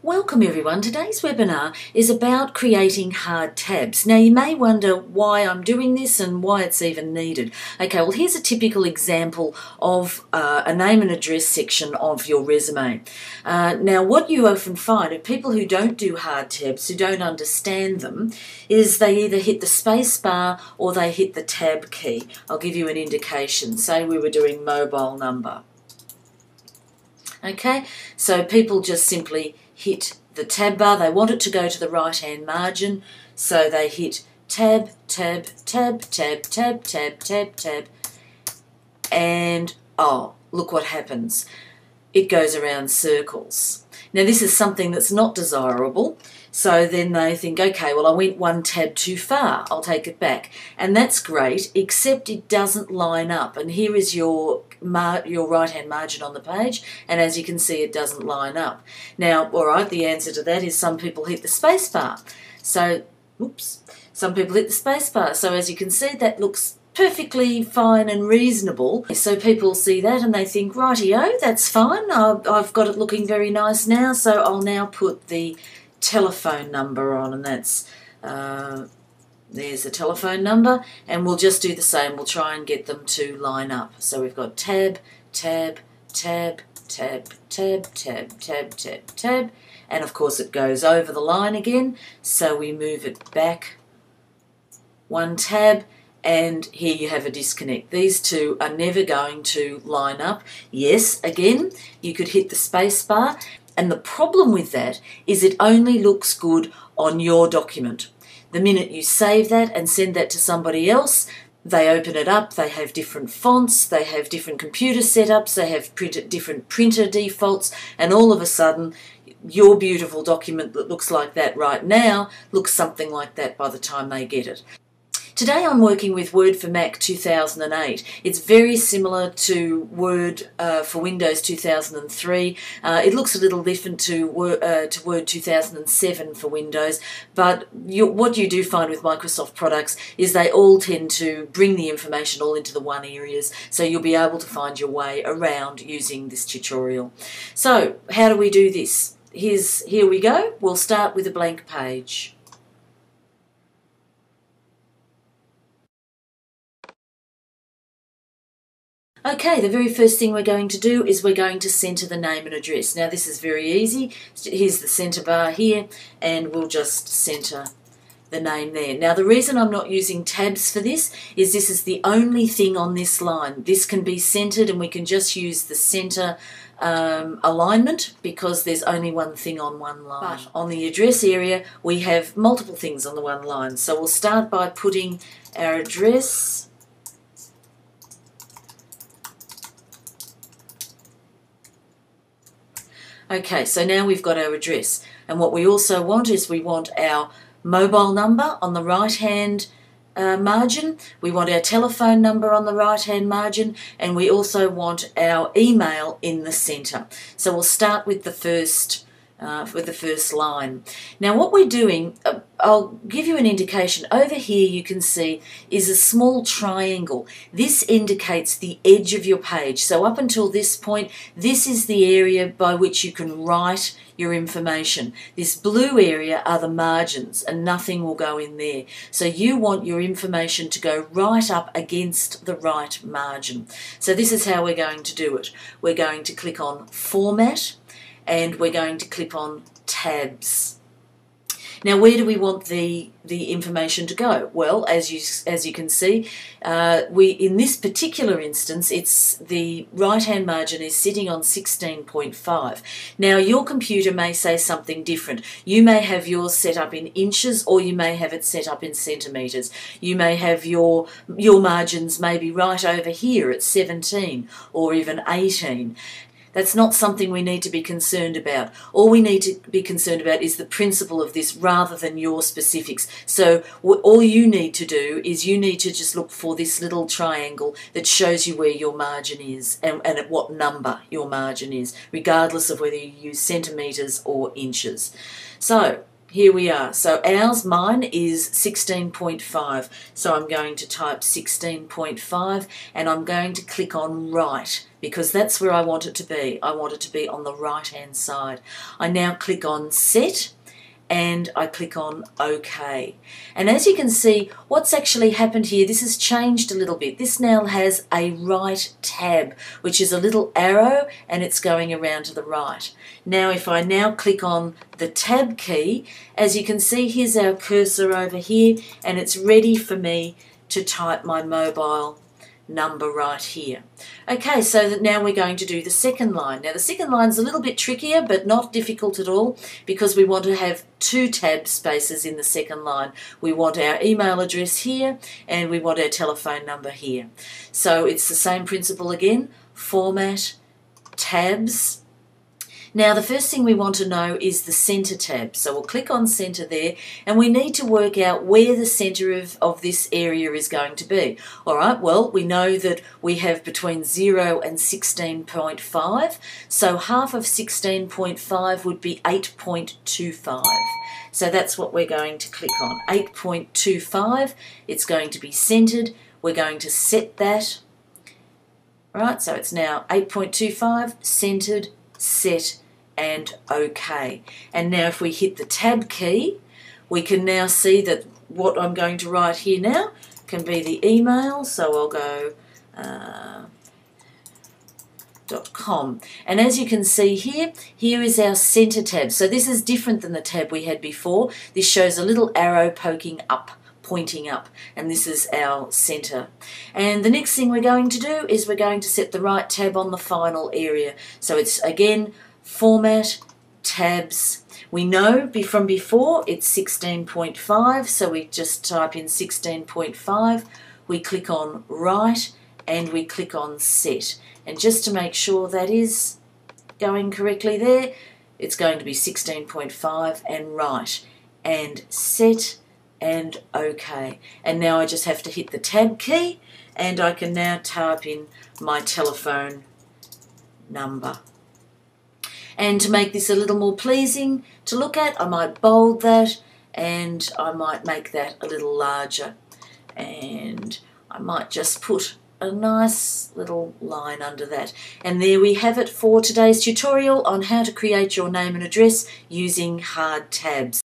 Welcome everyone. Today's webinar is about creating hard tabs. Now you may wonder why I'm doing this and why it's even needed. Okay, well here's a typical example of a name and address section of your resume. Now what you often find of people who don't do hard tabs, who don't understand them, is they either hit the space bar or they hit the tab key. I'll give you an indication. Say we were doing mobile number. Okay, so people just simply hit the tab bar. They want it to go to the right hand margin, so they hit tab, tab, tab, tab, tab, tab, tab, tab, and oh, look what happens. It goes around circles. Now this is something that's not desirable, so then they think, okay, well I went one tab too far, I'll take it back. And that's great, except it doesn't line up. And here is your right hand margin on the page, and as you can see it doesn't line up. Now, alright, the answer to that is some people hit the space bar. So, oops, some people hit the space bar. So as you can see, that looks perfectly fine and reasonable. So people see that and they think, rightio, that's fine, I've got it looking very nice now, so I'll now put the telephone number on, and that's there's the telephone number, and we'll just do the same. We'll try and get them to line up. So we've got tab, tab, tab, tab, tab, tab, tab, tab, tab, and of course it goes over the line again, so we move it back one tab, and here you have a disconnect. These two are never going to line up. Yes, again, you could hit the space bar, and the problem with that is it only looks good on your document. The minute you save that and send that to somebody else, they open it up, they have different fonts, they have different computer setups, they have different printer defaults, and all of a sudden your beautiful document that looks like that right now looks something like that by the time they get it. Today I'm working with Word for Mac 2008. It's very similar to Word for Windows 2003. It looks a little different to Word 2007 for Windows, but what you do find with Microsoft products is they all tend to bring the information all into the one areas, so you'll be able to find your way around using this tutorial. So how do we do this? Here we go. We'll start with a blank page. Okay, the very first thing we're going to do is we're going to centre the name and address. Now this is very easy. Here's the centre bar here, and we'll just centre the name there. Now the reason I'm not using tabs for this is the only thing on this line. This can be centred and we can just use the centre alignment because there's only one thing on one line. But on the address area we have multiple things on the one line. So we'll start by putting our address. Okay, so now we've got our address, and what we also want is we want our mobile number on the right hand margin, we want our telephone number on the right hand margin, and we also want our email in the centre. So we'll start with the first line. Now what we're doing, I'll give you an indication. Over here you can see is a small triangle. This indicates the edge of your page. So up until this point, this is the area by which you can write your information. This blue area are the margins, and nothing will go in there. So you want your information to go right up against the right margin. So this is how we're going to do it. We're going to click on Format, and we're going to click on Tabs. Now where do we want the information to go? Well, as you can see, in this particular instance, it's the right hand margin is sitting on 16.5. Now your computer may say something different. You may have yours set up in inches, or you may have it set up in centimetres. You may have your margins maybe right over here at 17 or even 18. That's not something we need to be concerned about. All we need to be concerned about is the principle of this rather than your specifics. So all you need to do is you need to just look for this little triangle that shows you where your margin is and at what number your margin is, regardless of whether you use centimetres or inches. So here we are. So mine is 16.5. So I'm going to type 16.5 and I'm going to click on Write. because that's where I want it to be. I want it to be on the right-hand side. I now click on Set, and I click on OK. And as you can see, what's actually happened here, this has changed a little bit. This now has a right tab, which is a little arrow, and it's going around to the right. Now if I now click on the tab key, as you can see, here's our cursor over here, and it's ready for me to type my mobile number right here. Okay, so that now we're going to do the second line. Now the second line's a little bit trickier, but not difficult at all, because we want to have 2 tab spaces in the second line. We want our email address here, and we want our telephone number here. So it's the same principle again, format, tabs. Now the first thing we want to know is the centre tab. So we'll click on centre there, and we need to work out where the centre of this area is going to be. Alright, well we know that we have between 0 and 16.5, so half of 16.5 would be 8.25. So that's what we're going to click on, 8.25. It's going to be centred. We're going to set that. Right, so it's now 8.25, centred, set, and OK. And now if we hit the tab key, we can now see that what I'm going to write here now can be the email. So I'll go .com. And as you can see here, here is our centre tab. So this is different than the tab we had before. This shows a little arrow poking up, pointing up, and this is our centre. And the next thing we're going to do is we're going to set the right tab on the final area. So it's again format, tabs. We know from before it's 16.5, so we just type in 16.5, we click on write, and we click on set. And just to make sure that is going correctly there, it's going to be 16.5 and write and set and OK. And now I just have to hit the tab key, and I can now type in my telephone number. And to make this a little more pleasing to look at, I might bold that, and I might make that a little larger. And I might just put a nice little line under that. And there we have it for today's tutorial on how to create your name and address using hard tabs.